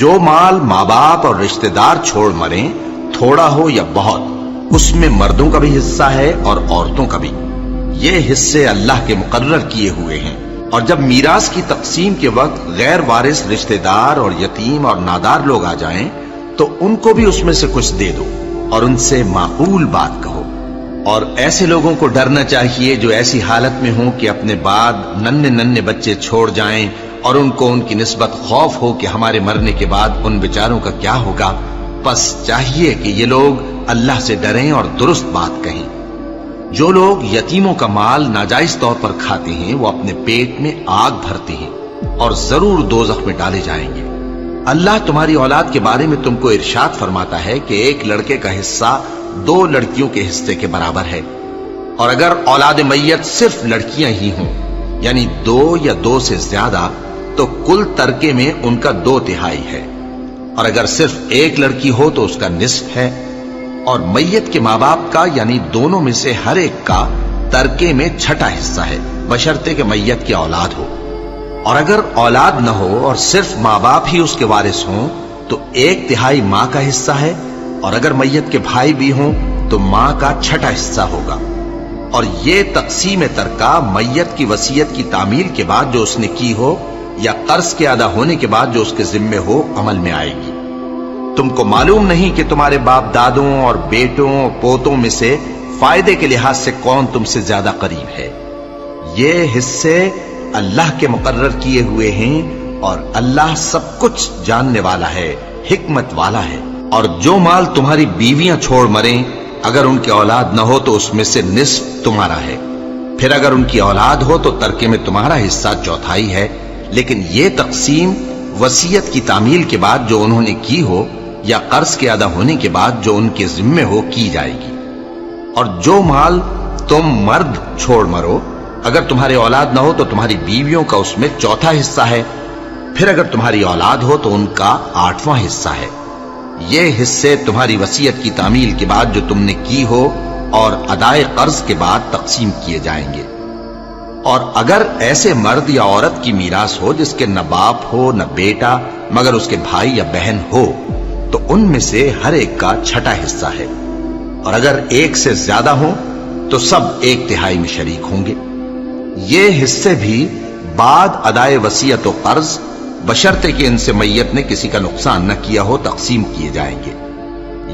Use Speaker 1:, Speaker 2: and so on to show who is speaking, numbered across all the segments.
Speaker 1: جو مال ماں باپ اور رشتہ دار چھوڑ مریں، تھوڑا ہو یا بہت، اس میں مردوں کا بھی حصہ ہے اور عورتوں کا بھی۔ یہ حصے اللہ کے مقرر کیے ہوئے ہیں۔ اور جب میراث کی تقسیم کے وقت غیر وارث رشتہ دار اور یتیم اور نادار لوگ آ جائیں تو ان کو بھی اس میں سے کچھ دے دو اور ان سے معقول بات کہو۔ اور ایسے لوگوں کو ڈرنا چاہیے جو ایسی حالت میں ہوں کہ اپنے بعد ننھے بچے چھوڑ جائیں اور ان کو ان کی نسبت خوف ہو کہ ہمارے مرنے کے بعد ان بیچاروں کا کیا ہوگا۔ پس چاہیے کہ یہ لوگ اللہ سے ڈریں اور درست بات کہیں۔ جو لوگ یتیموں کا مال ناجائز طور پر کھاتے ہیں وہ اپنے پیٹ میں آگ بھرتے ہیں اور ضرور دوزخ میں ڈالے جائیں گے۔ اللہ تمہاری اولاد کے بارے میں تم کو ارشاد فرماتا ہے کہ ایک لڑکے کا حصہ 2 لڑکیوں کے حصے کے برابر ہے، اور اگر اولاد میت صرف لڑکیاں ہی ہوں یعنی 2 یا 2 سے زیادہ تو کل ترکے میں ان کا 2/3 ہے، اور اگر صرف ایک لڑکی ہو تو اس کا نصف ہے، اور میت کے ماں باپ کا یعنی دونوں میں سے ہر ایک کا ترکے میں 6واں حصہ ہے، بشرطے کہ میت کی اولاد ہو۔ اور اگر اولاد نہ ہو اور صرف ماں باپ ہی اس کے وارث ہوں تو 1/3 ماں کا حصہ ہے، اور اگر میت کے بھائی بھی ہوں تو ماں کا 6واں حصہ ہوگا۔ اور یہ تقسیم ترکہ میت کی وصیت کی تعمیل کے بعد جو اس نے کی ہو یا قرض کے ادا ہونے کے بعد جو اس کے ذمے ہو عمل میں آئے گی۔ تم کو معلوم نہیں کہ تمہارے باپ دادوں اور بیٹوں اور پوتوں میں سے فائدے کے لحاظ سے کون تم سے زیادہ قریب ہے۔ یہ حصے اللہ کے مقرر کیے ہوئے ہیں اور اللہ سب کچھ جاننے والا ہے، حکمت والا ہے۔ اور جو مال تمہاری بیویاں چھوڑ مریں اگر ان کی اولاد نہ ہو تو اس میں سے نصف تمہارا ہے، پھر اگر ان کی اولاد ہو تو ترکے میں تمہارا حصہ 1/4 ہے، لیکن یہ تقسیم وصیت کی تعمیل کے بعد جو انہوں نے کی ہو یا قرض کے ادا ہونے کے بعد جو ان کے ذمے ہو کی جائے گی۔ اور جو مال تم مرد چھوڑ مرو اگر تمہاری اولاد نہ ہو تو تمہاری بیویوں کا اس میں 1/4 حصہ ہے، پھر اگر تمہاری اولاد ہو تو ان کا 8واں حصہ ہے۔ یہ حصے تمہاری وصیت کی تعمیل کے بعد جو تم نے کی ہو اور ادائے قرض کے بعد تقسیم کیے جائیں گے۔ اور اگر ایسے مرد یا عورت کی میراث ہو جس کے نہ باپ ہو نہ بیٹا مگر اس کے بھائی یا بہن ہو تو ان میں سے ہر ایک کا 6واں حصہ ہے، اور اگر ایک سے زیادہ ہوں تو سب 1/3 میں شریک ہوں گے۔ یہ حصے بھی بعد ادائے وصیت و قرض بشرطے کہ ان سے میت نے کسی کا نقصان نہ کیا ہو تقسیم کیے جائیں گے۔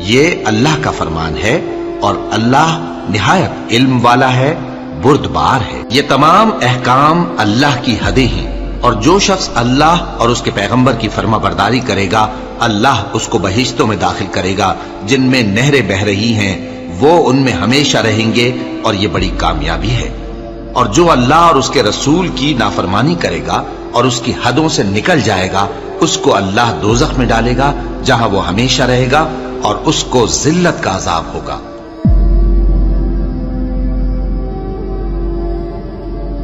Speaker 1: یہ اللہ کا فرمان ہے اور اللہ نہایت علم والا ہے، بردبار ہے۔ یہ تمام احکام اللہ کی حدیں ہیں، اور جو شخص اللہ اور اس کے پیغمبر کی فرما برداری کرے گا اللہ اس کو بہشتوں میں داخل کرے گا جن میں نہریں بہ رہی ہیں، وہ ان میں ہمیشہ رہیں گے، اور یہ بڑی کامیابی ہے۔ اور جو اللہ اور اس کے رسول کی نافرمانی کرے گا اور اس کی حدوں سے نکل جائے گا اس کو اللہ دوزخ میں ڈالے گا جہاں وہ ہمیشہ رہے گا، اور اس کو ذلت کا عذاب ہوگا۔